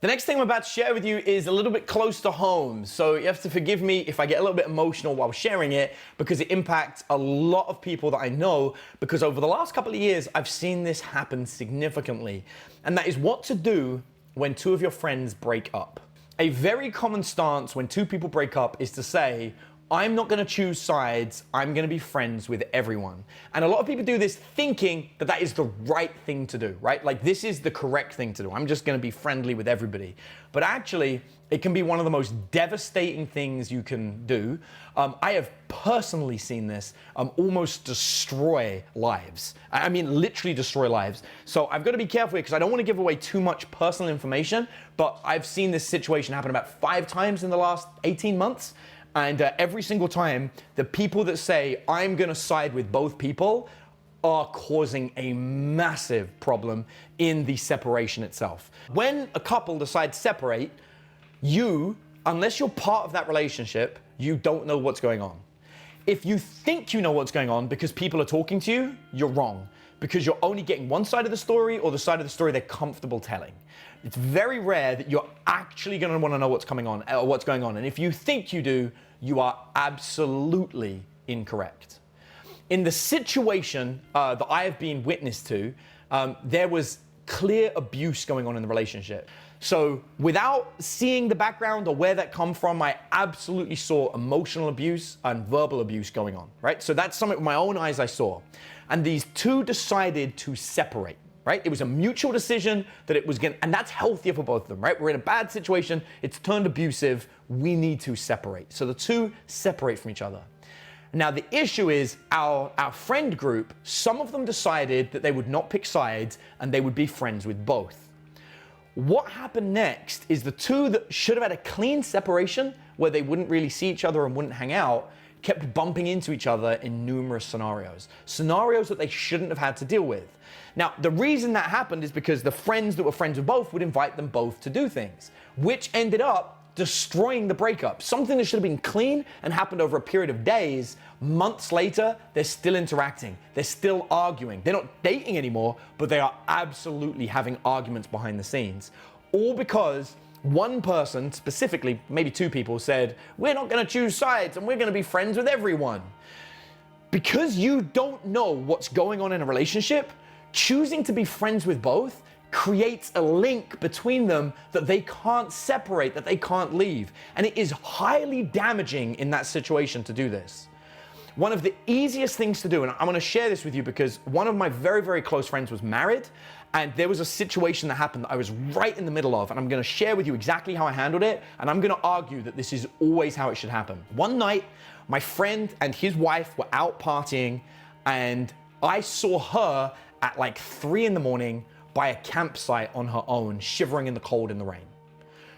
The next thing I'm about to share with you is a little bit close to home, so you have to forgive me if I get a little bit emotional while sharing it because it impacts a lot of people that I know, because over the last couple of years I've seen this happen significantly, and that is what to do when two of your friends break up. A very common stance when two people break up is to say, I'm not gonna choose sides, I'm gonna be friends with everyone. And a lot of people do this thinking that that is the right thing to do, right? Like this is the correct thing to do. I'm just gonna be friendly with everybody. But actually, it can be one of the most devastating things you can do. I have personally seen this almost destroy lives. I mean, literally destroy lives. So I've got to be careful here because I don't want to give away too much personal information, but I've seen this situation happen about 5 times in the last 18 months. And every single time, the people that say, I'm gonna side with both people, are causing a massive problem in the separation itself. When a couple decide to separate, you, unless you're part of that relationship, you don't know what's going on. If you think you know what's going on because people are talking to you, you're wrong, because you're only getting one side of the story or the side of the story they're comfortable telling. It's very rare that you're actually going to want to know what's coming on or what's going on. And if you think you do, you are absolutely incorrect. In the situation that I have been witness to, there was clear abuse going on in the relationship. So without seeing the background or where that come from, I absolutely saw emotional abuse and verbal abuse going on, right? So that's something with my own eyes I saw. And these two decided to separate. Right? It was a mutual decision that it was going to, and that's healthier for both of them, right? We're in a bad situation, it's turned abusive, we need to separate. So the two separate from each other. Now the issue is our friend group, some of them decided that they would not pick sides and they would be friends with both. What happened next is the two that should have had a clean separation where they wouldn't really see each other and wouldn't hang out, kept bumping into each other in numerous scenarios that they shouldn't have had to deal with. Now, the reason that happened is because the friends that were friends with both would invite them both to do things, which ended up destroying the breakup. Something that should have been clean and happened over a period of days, months later, they're still interacting, they're still arguing. They're not dating anymore, but they are absolutely having arguments behind the scenes, all because one person, specifically, maybe two people, said, we're not gonna choose sides and we're gonna be friends with everyone. Because you don't know what's going on in a relationship, choosing to be friends with both creates a link between them that they can't separate, that they can't leave. And it is highly damaging in that situation to do this. One of the easiest things to do, and I'm gonna share this with you because one of my very, very close friends was married, and there was a situation that happened that I was right in the middle of, and I'm gonna share with you exactly how I handled it, and I'm gonna argue that this is always how it should happen. One night, my friend and his wife were out partying, and I saw her at like 3 in the morning by a campsite on her own, shivering in the cold in the rain.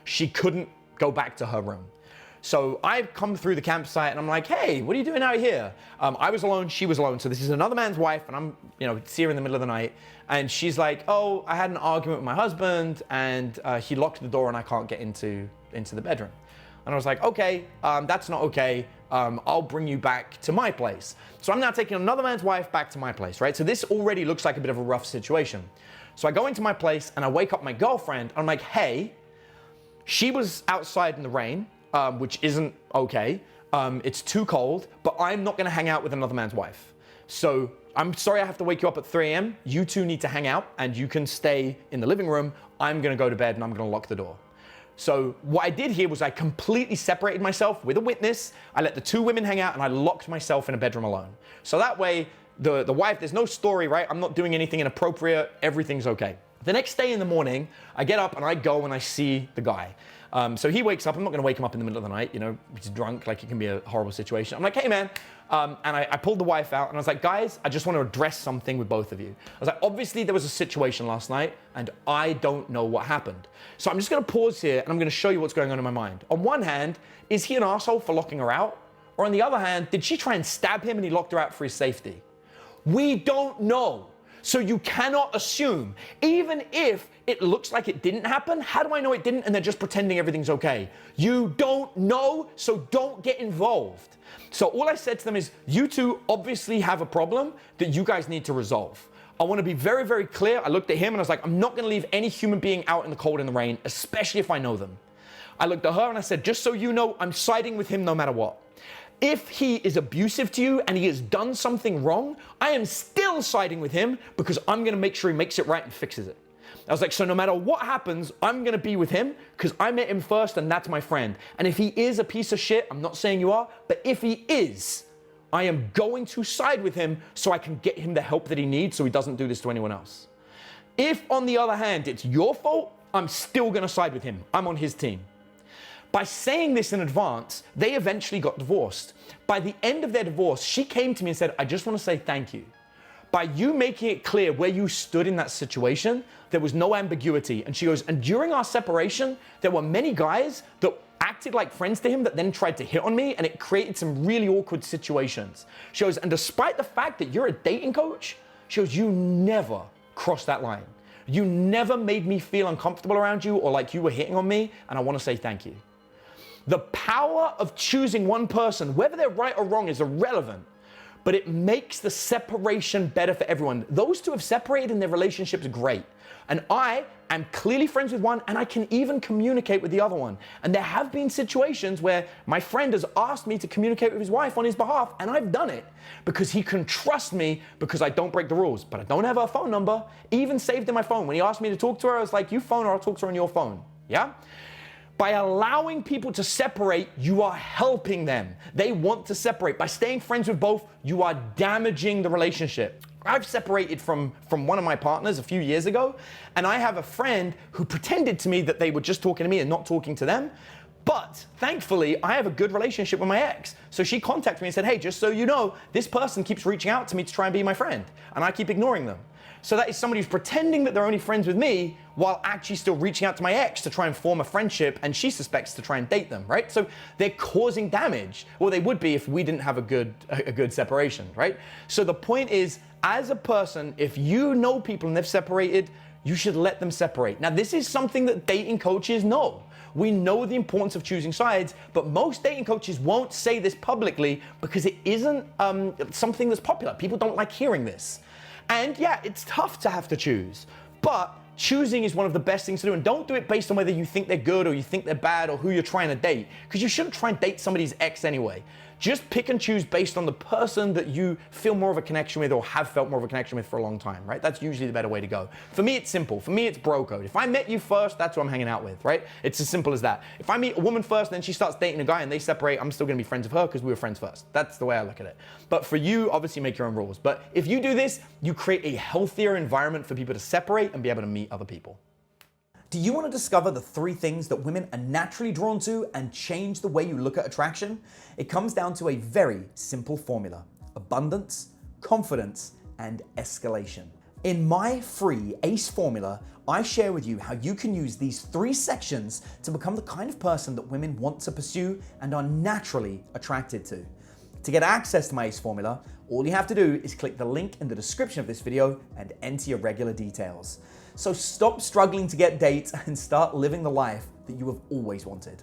She couldn't go back to her room. So I've come through the campsite and I'm like, hey, what are you doing out here? I was alone, she was alone. So this is another man's wife and I'm, see her in the middle of the night. And she's like, oh, I had an argument with my husband and he locked the door and I can't get into the bedroom. And I was like, okay, that's not okay. I'll bring you back to my place. So I'm now taking another man's wife back to my place, right? So this already looks like a bit of a rough situation. So I go into my place and I wake up my girlfriend. And I'm like, hey, she was outside in the rain, which isn't okay. It's too cold, but I'm not gonna hang out with another man's wife. So I'm sorry I have to wake you up at 3 a.m. You two need to hang out and you can stay in the living room. I'm gonna go to bed and I'm gonna lock the door. So what I did here was I completely separated myself with a witness. I let the two women hang out and I locked myself in a bedroom alone. So that way, the wife, there's no story, right? I'm not doing anything inappropriate. Everything's okay. The next day in the morning, I get up and I go and I see the guy. So he wakes up. I'm not going to wake him up in the middle of the night. He's drunk, like it can be a horrible situation. I'm like, hey man. And I pulled the wife out and I was like, guys, I just want to address something with both of you. I was like, obviously there was a situation last night and I don't know what happened. So I'm just going to pause here and I'm going to show you what's going on in my mind. On one hand, is he an asshole for locking her out? Or on the other hand, did she try and stab him and he locked her out for his safety? We don't know. So you cannot assume, even if it looks like it didn't happen, how do I know it didn't and they're just pretending everything's okay? You don't know, so don't get involved. So all I said to them is, you two obviously have a problem that you guys need to resolve. I want to be very, very clear. I looked at him and I was like, I'm not going to leave any human being out in the cold and the rain, especially if I know them. I looked at her and I said, just so you know, I'm siding with him no matter what. If he is abusive to you and he has done something wrong, I am still siding with him because I'm going to make sure he makes it right and fixes it. I was like, so no matter what happens, I'm going to be with him because I met him first and that's my friend. And if he is a piece of shit, I'm not saying you are, but if he is, I am going to side with him so I can get him the help that he needs so he doesn't do this to anyone else. If, on the other hand, it's your fault, I'm still going to side with him. I'm on his team. By saying this in advance, they eventually got divorced. By the end of their divorce, she came to me and said, I just want to say thank you. By you making it clear where you stood in that situation, there was no ambiguity. And she goes, and during our separation, there were many guys that acted like friends to him that then tried to hit on me, and it created some really awkward situations. She goes, and despite the fact that you're a dating coach, she goes, you never crossed that line. You never made me feel uncomfortable around you or like you were hitting on me, and I want to say thank you. The power of choosing one person, whether they're right or wrong, is irrelevant, but it makes the separation better for everyone. Those two have separated and their relationship's great. And I am clearly friends with one, and I can even communicate with the other one. And there have been situations where my friend has asked me to communicate with his wife on his behalf, and I've done it because he can trust me because I don't break the rules. But I don't have her phone number, even saved in my phone. When he asked me to talk to her, I was like, you phone her, I'll talk to her on your phone. Yeah? By allowing people to separate, you are helping them. They want to separate. By staying friends with both, you are damaging the relationship. I've separated from one of my partners a few years ago, and I have a friend who pretended to me that they were just talking to me and not talking to them. But thankfully, I have a good relationship with my ex. So she contacted me and said, hey, just so you know, this person keeps reaching out to me to try and be my friend, and I keep ignoring them. So that is somebody who's pretending that they're only friends with me while actually still reaching out to my ex to try and form a friendship, and she suspects to try and date them, right? So they're causing damage. Well, they would be if we didn't have a good separation, right? So the point is, as a person, if you know people and they've separated, you should let them separate. Now, this is something that dating coaches know. We know the importance of choosing sides, but most dating coaches won't say this publicly because it isn't something that's popular. People don't like hearing this. And yeah, it's tough to have to choose, but choosing is one of the best things to do. And don't do it based on whether you think they're good or you think they're bad or who you're trying to date, because you shouldn't try and date somebody's ex anyway. Just pick and choose based on the person that you feel more of a connection with or have felt more of a connection with for a long time, right? That's usually the better way to go. For me, it's simple. For me, it's bro code. If I met you first, that's who I'm hanging out with, right? It's as simple as that. If I meet a woman first, then she starts dating a guy and they separate, I'm still gonna be friends with her because we were friends first. That's the way I look at it. But for you, obviously make your own rules. But if you do this, you create a healthier environment for people to separate and be able to meet other people. Do you want to discover the 3 things that women are naturally drawn to and change the way you look at attraction? It comes down to a very simple formula: abundance, confidence, and escalation. In my free ACE formula, I share with you how you can use these 3 sections to become the kind of person that women want to pursue and are naturally attracted to. To get access to my ACE formula, all you have to do is click the link in the description of this video and enter your regular details. So stop struggling to get dates and start living the life that you have always wanted.